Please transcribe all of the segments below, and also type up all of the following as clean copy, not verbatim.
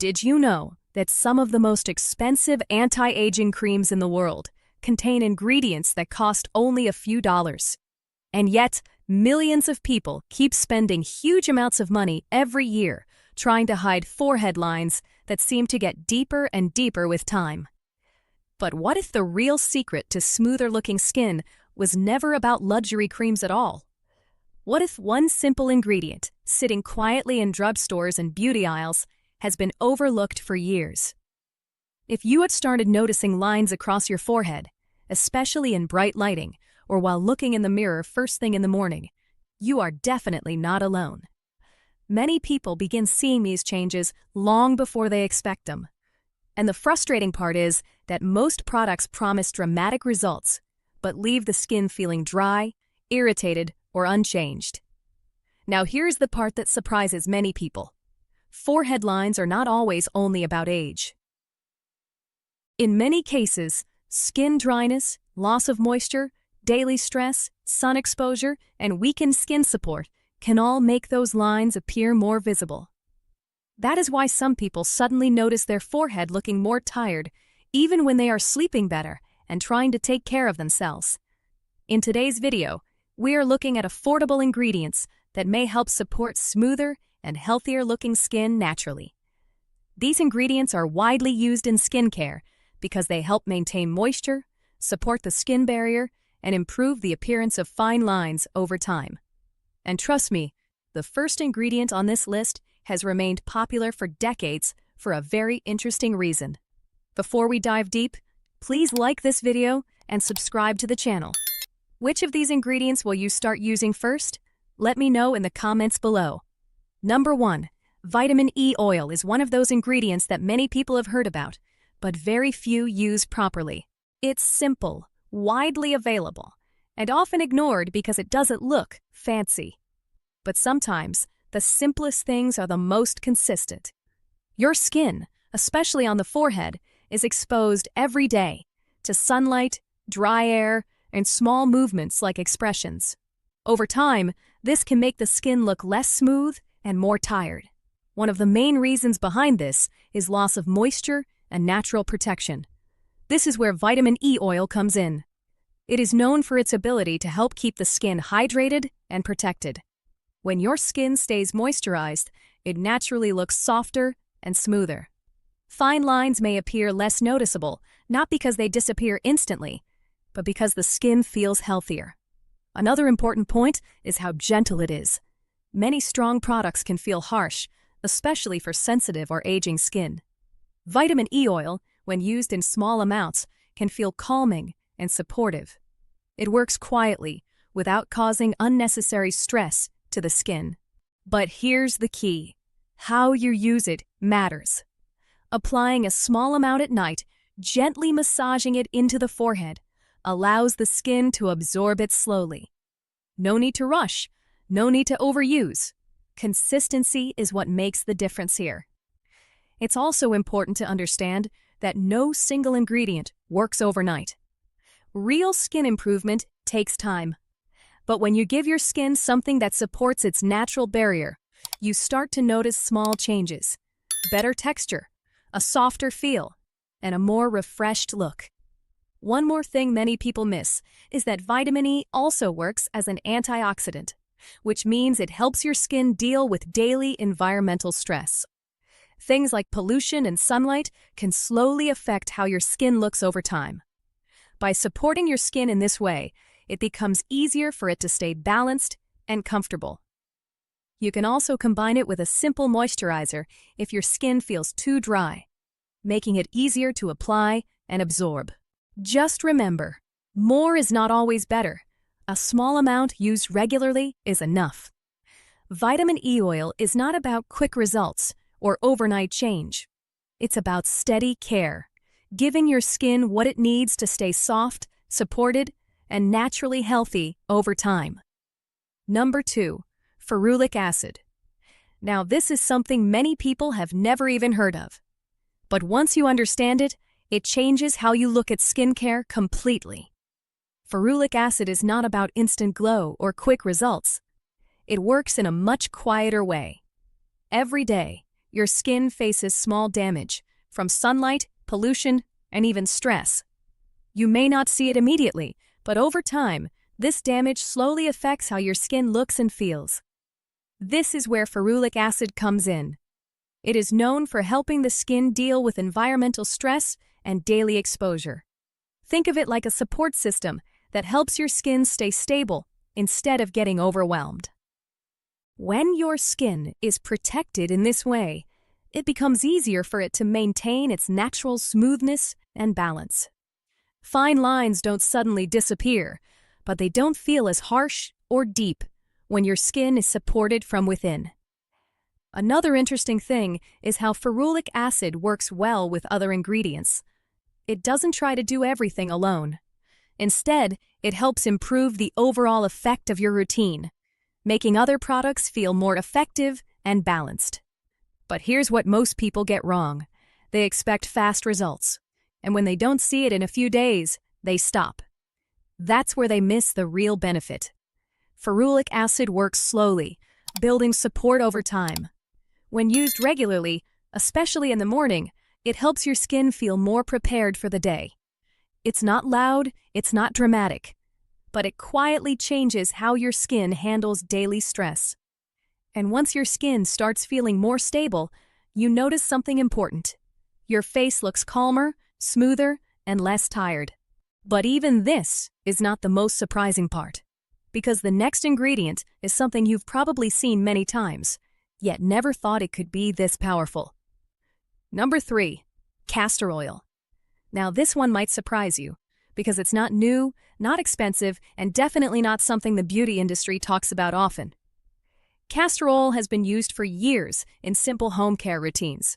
Did you know that some of the most expensive anti-aging creams in the world contain ingredients that cost only a few dollars? And yet, millions of people keep spending huge amounts of money every year trying to hide forehead lines that seem to get deeper and deeper with time. But what if the real secret to smoother-looking skin was never about luxury creams at all? What if one simple ingredient, sitting quietly in drugstores and beauty aisles, has been overlooked for years? If you had started noticing lines across your forehead, especially in bright lighting or while looking in the mirror first thing in the morning, you are definitely not alone. Many people begin seeing these changes long before they expect them. And the frustrating part is that most products promise dramatic results, but leave the skin feeling dry, irritated, or unchanged. Now here's the part that surprises many people. Forehead lines are not always only about age. In many cases, skin dryness, loss of moisture, daily stress, sun exposure, and weakened skin support can all make those lines appear more visible. That is why some people suddenly notice their forehead looking more tired, even when they are sleeping better and trying to take care of themselves. In today's video, we are looking at affordable ingredients that may help support smoother and healthier-looking skin naturally. These ingredients are widely used in skincare because they help maintain moisture, support the skin barrier, and improve the appearance of fine lines over time. And trust me, the first ingredient on this list has remained popular for decades for a very interesting reason. Before we dive deep, please like this video and subscribe to the channel. Which of these ingredients will you start using first? Let me know in the comments below. Number 1. Vitamin E oil is one of those ingredients that many people have heard about, but very few use properly. It's simple, widely available, and often ignored because it doesn't look fancy. But sometimes, the simplest things are the most consistent. Your skin, especially on the forehead, is exposed every day to sunlight, dry air, and small movements like expressions. Over time, this can make the skin look less smooth and more tired. One of the main reasons behind this is loss of moisture and natural protection. This is where vitamin E oil comes in. It is known for its ability to help keep the skin hydrated and protected. When your skin stays moisturized, it naturally looks softer and smoother. Fine lines may appear less noticeable, not because they disappear instantly, but because the skin feels healthier. Another important point is how gentle it is. Many strong products can feel harsh, especially for sensitive or aging skin. Vitamin E oil, when used in small amounts, can feel calming and supportive. It works quietly, without causing unnecessary stress to the skin. But here's the key. How you use it matters. Applying a small amount at night, gently massaging it into the forehead, allows the skin to absorb it slowly. No need to rush, no need to overuse. Consistency is what makes the difference here. It's also important to understand that no single ingredient works overnight. Real skin improvement takes time. But when you give your skin something that supports its natural barrier, you start to notice small changes: better texture, a softer feel, and a more refreshed look. One more thing many people miss is that vitamin E also works as an antioxidant, which means it helps your skin deal with daily environmental stress. Things like pollution and sunlight can slowly affect how your skin looks over time. By supporting your skin in this way, it becomes easier for it to stay balanced and comfortable. You can also combine it with a simple moisturizer if your skin feels too dry, making it easier to apply and absorb. Just remember, more is not always better. A small amount used regularly is enough. Vitamin E oil is not about quick results or overnight change. It's about steady care, giving your skin what it needs to stay soft, supported, and naturally healthy over time. Number 2. Ferulic acid. Now this is something many people have never even heard of. But once you understand it, it changes how you look at skincare completely. Ferulic acid is not about instant glow or quick results. It works in a much quieter way. Every day, your skin faces small damage from sunlight, pollution, and even stress. You may not see it immediately, but over time, this damage slowly affects how your skin looks and feels. This is where ferulic acid comes in. It is known for helping the skin deal with environmental stress and daily exposure. Think of it like a support system that helps your skin stay stable instead of getting overwhelmed. When your skin is protected in this way, it becomes easier for it to maintain its natural smoothness and balance. Fine lines don't suddenly disappear, but they don't feel as harsh or deep when your skin is supported from within. Another interesting thing is how ferulic acid works well with other ingredients. It doesn't try to do everything alone. Instead, it helps improve the overall effect of your routine, making other products feel more effective and balanced. But here's what most people get wrong. They expect fast results, and when they don't see it in a few days, they stop. That's where they miss the real benefit. Ferulic acid works slowly, building support over time. When used regularly, especially in the morning, it helps your skin feel more prepared for the day. It's not loud, it's not dramatic, but it quietly changes how your skin handles daily stress. And once your skin starts feeling more stable, you notice something important. Your face looks calmer, smoother, and less tired. But even this is not the most surprising part, because the next ingredient is something you've probably seen many times, yet never thought it could be this powerful. Number 3, castor oil. Now this one might surprise you, because it's not new, not expensive, and definitely not something the beauty industry talks about often. Castor oil has been used for years in simple home care routines.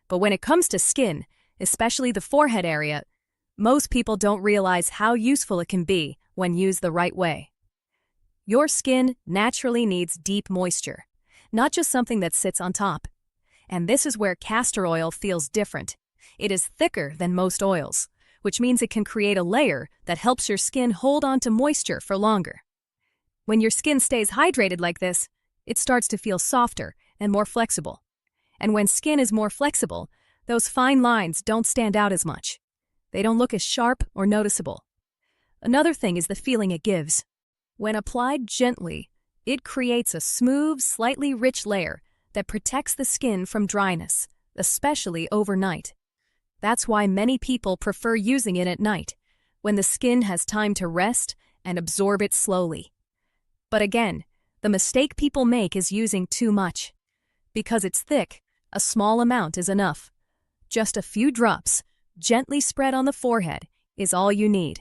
But when it comes to skin, especially the forehead area, most people don't realize how useful it can be when used the right way. Your skin naturally needs deep moisture, not just something that sits on top. And this is where castor oil feels different. It is thicker than most oils, which means it can create a layer that helps your skin hold on to moisture for longer. When your skin stays hydrated like this, it starts to feel softer and more flexible. And when skin is more flexible, those fine lines don't stand out as much. They don't look as sharp or noticeable. Another thing is the feeling it gives. When applied gently, it creates a smooth, slightly rich layer that protects the skin from dryness, especially overnight. That's why many people prefer using it at night, when the skin has time to rest and absorb it slowly. But again, the mistake people make is using too much. Because it's thick, a small amount is enough. Just a few drops, gently spread on the forehead, is all you need.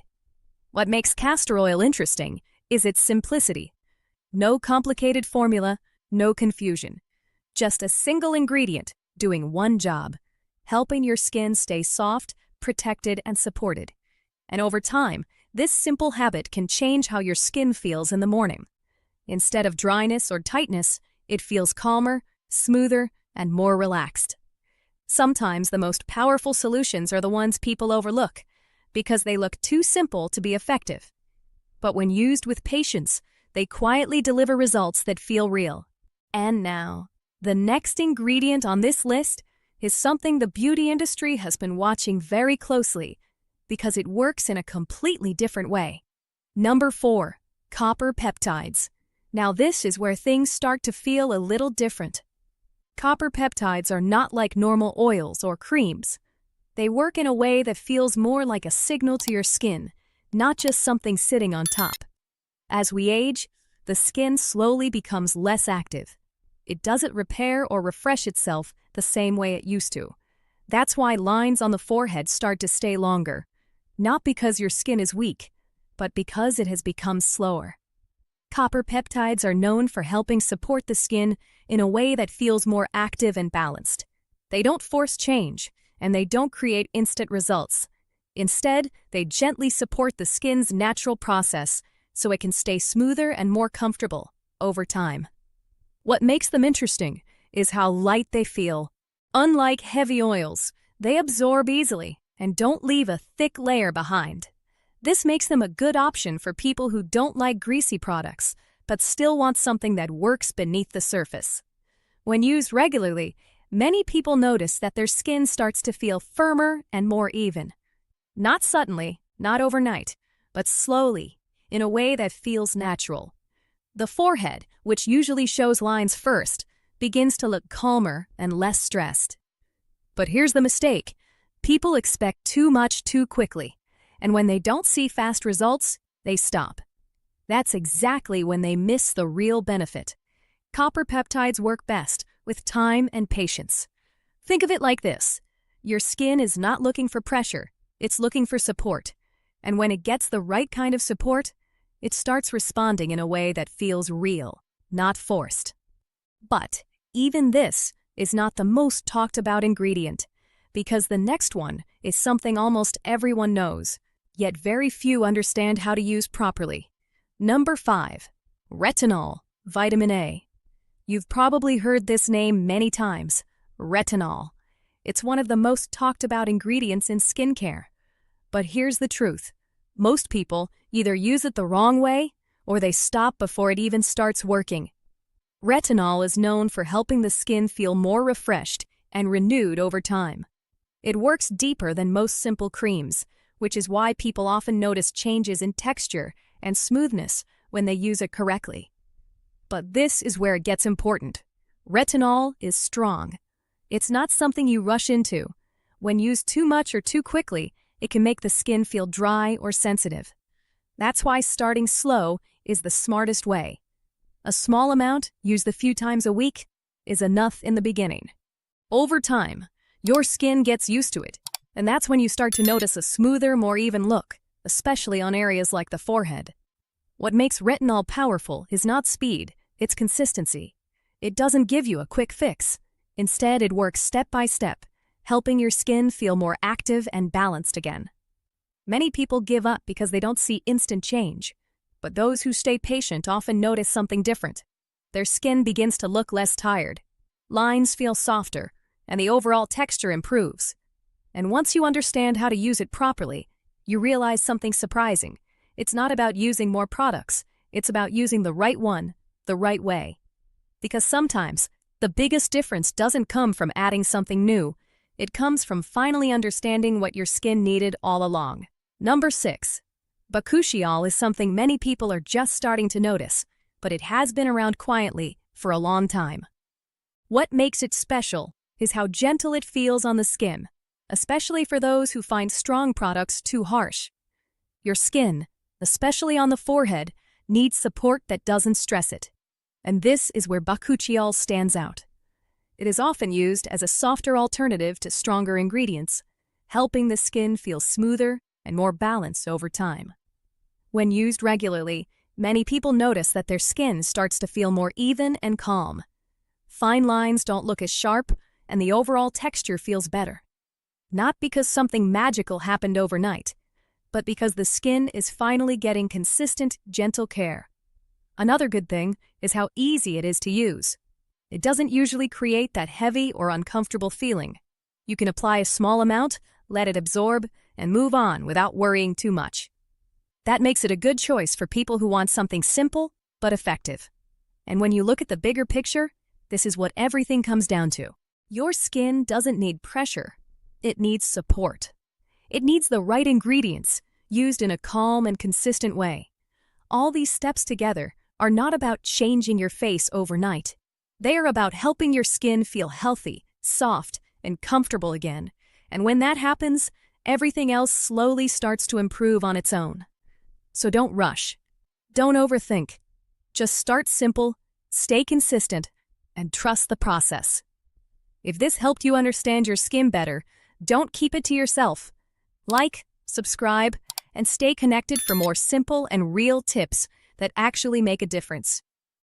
What makes castor oil interesting is its simplicity. No complicated formula, no confusion. Just a single ingredient doing one job, helping your skin stay soft, protected, and supported. And over time, this simple habit can change how your skin feels in the morning. Instead of dryness or tightness, it feels calmer, smoother, and more relaxed. Sometimes the most powerful solutions are the ones people overlook, because they look too simple to be effective. But when used with patience, they quietly deliver results that feel real. And now, the next ingredient on this list is something the beauty industry has been watching very closely, because it works in a completely different way. Number 4, copper peptides. Now this is where things start to feel a little different. Copper peptides are not like normal oils or creams. They work in a way that feels more like a signal to your skin, not just something sitting on top. As we age, the skin slowly becomes less active. It doesn't repair or refresh itself the same way it used to. That's why lines on the forehead start to stay longer. Not because your skin is weak, but because it has become slower. Copper peptides are known for helping support the skin in a way that feels more active and balanced. They don't force change, and they don't create instant results. Instead, they gently support the skin's natural process so it can stay smoother and more comfortable over time. What makes them interesting is how light they feel. Unlike heavy oils, they absorb easily and don't leave a thick layer behind. This makes them a good option for people who don't like greasy products, but still want something that works beneath the surface. When used regularly, many people notice that their skin starts to feel firmer and more even. Not suddenly, not overnight, but slowly, in a way that feels natural. The forehead, which usually shows lines first, begins to look calmer and less stressed. But here's the mistake. People expect too much too quickly, and when they don't see fast results, they stop. That's exactly when they miss the real benefit. Copper peptides work best with time and patience. Think of it like this. Your skin is not looking for pressure, it's looking for support. And when it gets the right kind of support, it starts responding in a way that feels real, not forced. But even this is not the most talked about ingredient, because the next one is something almost everyone knows, yet very few understand how to use properly. Number 5. Retinol, vitamin A. You've probably heard this name many times, retinol. It's one of the most talked about ingredients in skincare. But here's the truth. Most people either use it the wrong way or they stop before it even starts working. Retinol is known for helping the skin feel more refreshed and renewed over time. It works deeper than most simple creams, which is why people often notice changes in texture and smoothness when they use it correctly. But this is where it gets important. Retinol is strong. It's not something you rush into. When used too much or too quickly, it can make the skin feel dry or sensitive. That's why starting slow is the smartest way. A small amount, used a few times a week, is enough in the beginning. Over time, your skin gets used to it, and that's when you start to notice a smoother, more even look, especially on areas like the forehead. What makes retinol powerful is not speed, it's consistency. It doesn't give you a quick fix. Instead, it works step by step, helping your skin feel more active and balanced again. Many people give up because they don't see instant change, but those who stay patient often notice something different. Their skin begins to look less tired, lines feel softer, and the overall texture improves. And once you understand how to use it properly, you realize something surprising. It's not about using more products, it's about using the right one, the right way. Because sometimes, the biggest difference doesn't come from adding something new, it comes from finally understanding what your skin needed all along. Number 6. Bakuchiol is something many people are just starting to notice, but it has been around quietly for a long time. What makes it special is how gentle it feels on the skin, especially for those who find strong products too harsh. Your skin, especially on the forehead, needs support that doesn't stress it. And this is where bakuchiol stands out. It is often used as a softer alternative to stronger ingredients, helping the skin feel smoother and more balanced over time. When used regularly, many people notice that their skin starts to feel more even and calm. Fine lines don't look as sharp, and the overall texture feels better. Not because something magical happened overnight, but because the skin is finally getting consistent, gentle care. Another good thing is how easy it is to use. It doesn't usually create that heavy or uncomfortable feeling. You can apply a small amount, let it absorb, and move on without worrying too much. That makes it a good choice for people who want something simple but effective. And when you look at the bigger picture, this is what everything comes down to. Your skin doesn't need pressure. It needs support. It needs the right ingredients, used in a calm and consistent way. All these steps together are not about changing your face overnight. They are about helping your skin feel healthy, soft, and comfortable again. And when that happens, everything else slowly starts to improve on its own. So don't rush. Don't overthink. Just start simple, stay consistent, and trust the process. If this helped you understand your skin better, don't keep it to yourself. Like, subscribe, and stay connected for more simple and real tips that actually make a difference.